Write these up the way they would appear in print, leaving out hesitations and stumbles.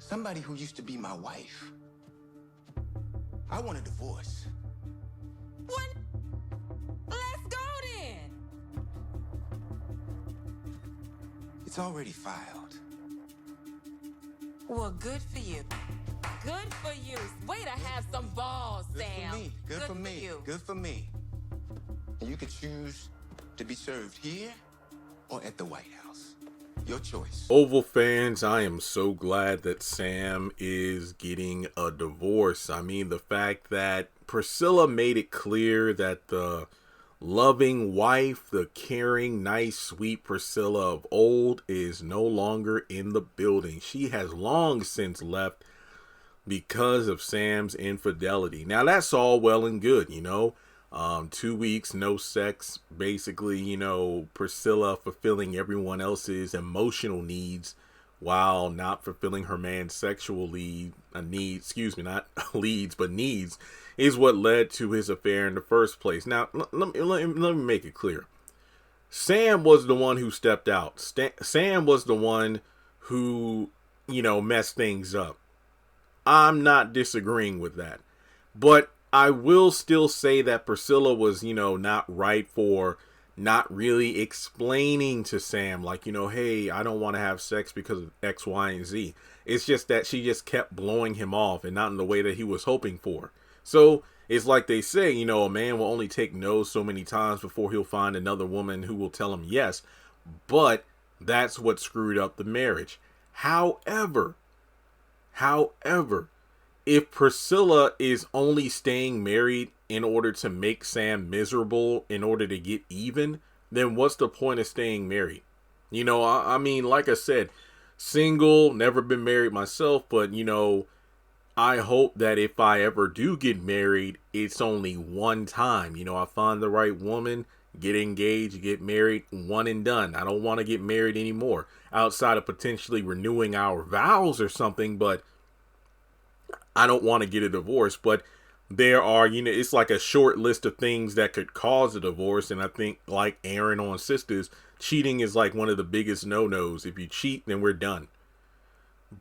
Somebody who used to be my wife. I want a divorce. What? Let's go then. It's already filed. Well, good for you. Good for you. Way to have some balls, Good Sam. for me. Good for me. You. Good for me. And you can choose to be served here or at the White House. Your choice. Oval fans, I am so glad that Sam is getting a divorce. I mean, the fact that Priscilla made it clear that the loving wife, the caring, nice, sweet Priscilla of old is no longer in the building. She has long since left because of Sam's infidelity. Now, that's all well and good, 2 weeks, no sex, basically, Priscilla fulfilling everyone else's emotional needs while not fulfilling her man's sexual needs, not leads, but needs, is what led to his affair in the first place. Now, let me make it clear. Sam was the one who stepped out. Sam was the one who, messed things up. I'm not disagreeing with that. But I will still say that Priscilla was, not right for not really explaining to Sam, like, hey, I don't want to have sex because of X, Y, and Z. It's just that she just kept blowing him off and not in the way that he was hoping for. So it's like they say, a man will only take no so many times before he'll find another woman who will tell him yes. But that's what screwed up the marriage. However, if Priscilla is only staying married in order to make Sam miserable in order to get even, then what's the point of staying married? I mean, like I said, single, never been married myself, but, I hope that if I ever do get married, it's only one time. I find the right woman, get engaged, get married, one and done. I don't want to get married anymore outside of potentially renewing our vows or something, but I don't want to get a divorce. But there are, it's like a short list of things that could cause a divorce. And I think, like Aaron on Sisters, cheating is like one of the biggest no-nos. If you cheat, then we're done.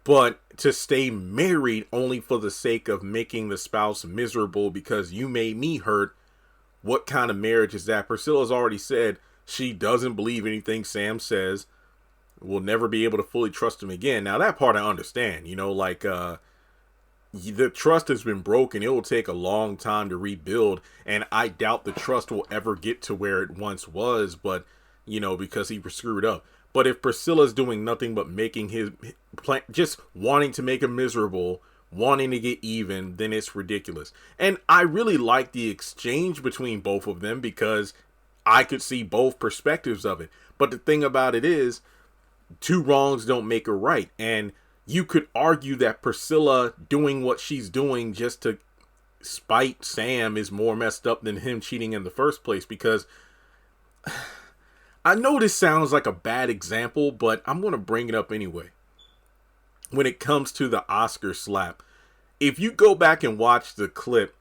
But to stay married only for the sake of making the spouse miserable because you made me hurt, what kind of marriage is that? Priscilla's already said she doesn't believe anything Sam says. Will never be able to fully trust him again. Now, that part I understand. The trust has been broken. It will take a long time to rebuild. And I doubt the trust will ever get to where it once was. But, because he was screwed up. But if Priscilla's doing nothing but making his plan, just wanting to make him miserable, wanting to get even, then it's ridiculous. And I really like the exchange between both of them because I could see both perspectives of it. But the thing about it is, two wrongs don't make a right. And you could argue that Priscilla doing what she's doing just to spite Sam is more messed up than him cheating in the first place, because I know this sounds like a bad example, but I'm going to bring it up anyway. When it comes to the Oscar slap, if you go back and watch the clip,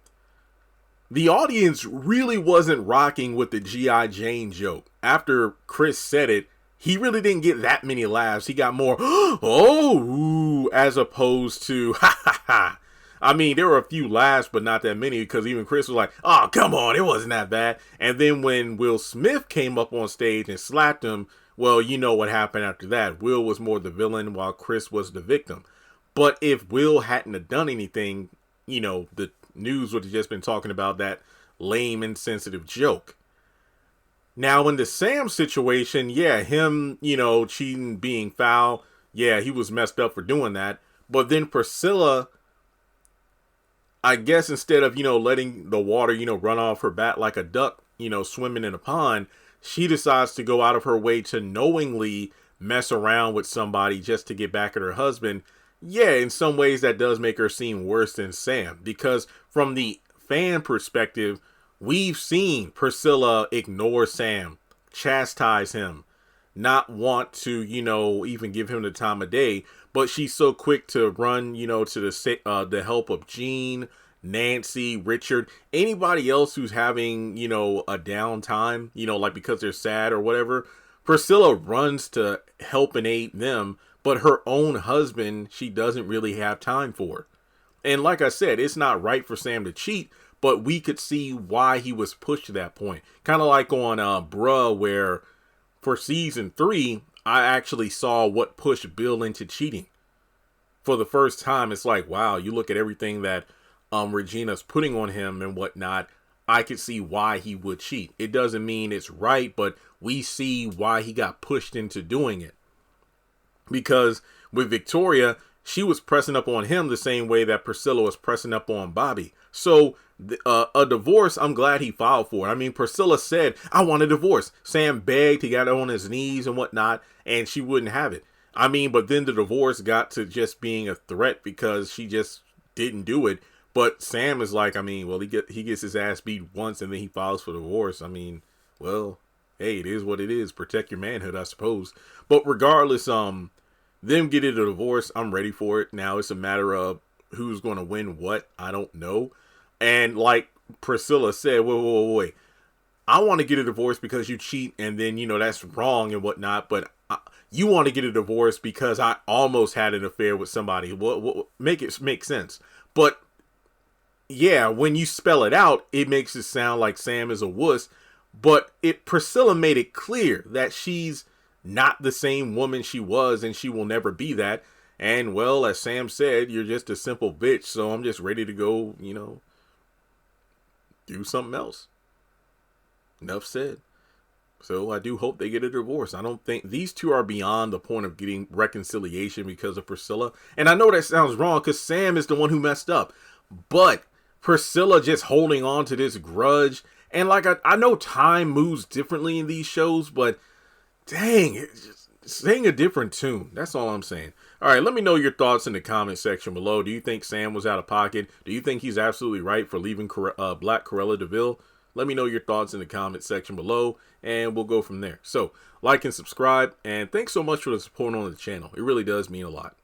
the audience really wasn't rocking with the G.I. Jane joke. After Chris said it, he really didn't get that many laughs. He got more, oh, as opposed to, ha ha ha. I mean, there were a few laughs, but not that many, because even Chris was like, oh, come on, it wasn't that bad. And then when Will Smith came up on stage and slapped him, well, you know what happened after that. Will was more the villain while Chris was the victim. But if Will hadn't have done anything, the news would have just been talking about that lame, insensitive joke. Now, in the Sam situation, yeah, him, cheating, being foul, yeah, he was messed up for doing that. But then Priscilla, I guess instead of, letting the water, run off her back like a duck, swimming in a pond, she decides to go out of her way to knowingly mess around with somebody just to get back at her husband. Yeah, in some ways that does make her seem worse than Sam, because from the fan perspective, we've seen Priscilla ignore Sam, chastise him, not want to, even give him the time of day. But she's so quick to run, to the help of Jean, Nancy, Richard, anybody else who's having, a downtime, like because they're sad or whatever. Priscilla runs to help and aid them. But but her own husband, she doesn't really have time for. And like I said, it's not right for Sam to cheat, but we could see why he was pushed to that point. Kind of like on Bruh, where for season 3, I actually saw what pushed Bill into cheating. For the first time, it's like, wow, you look at everything that Regina's putting on him and whatnot, I could see why he would cheat. It doesn't mean it's right, but we see why he got pushed into doing it. Because with Victoria, she was pressing up on him the same way that Priscilla was pressing up on Bobby. So a divorce, I'm glad he filed for it. I mean, Priscilla said, I want a divorce. Sam begged, he got on his knees and whatnot, and she wouldn't have it. I mean, but then the divorce got to just being a threat because she just didn't do it. But Sam is like, I mean, well, he gets his ass beat once and then he files for divorce. I mean, well, hey, it is what it is. Protect your manhood, I suppose. But regardless, them getting a divorce, I'm ready for it. Now it's a matter of who's going to win what. I don't know. And like Priscilla said, wait. I want to get a divorce because you cheat and then, that's wrong and whatnot. But you want to get a divorce because I almost had an affair with somebody. Make it make sense. But yeah, when you spell it out, it makes it sound like Sam is a wuss. But Priscilla made it clear that she's not the same woman she was and she will never be that. And well, as Sam said, you're just a simple bitch. So I'm just ready to go, do something else. Enough said. So I do hope they get a divorce. I don't think these two are beyond the point of getting reconciliation because of Priscilla. And I know that sounds wrong because Sam is the one who messed up. But Priscilla just holding on to this grudge. And like, I know time moves differently in these shows, but dang, it's just sing a different tune. That's all I'm saying. All right, let me know your thoughts in the comment section below. Do you think Sam was out of pocket? Do you think he's absolutely right for leaving Black Cruella DeVille? Let me know your thoughts in the comment section below, and we'll go from there. So, like and subscribe, and thanks so much for the support on the channel. It really does mean a lot.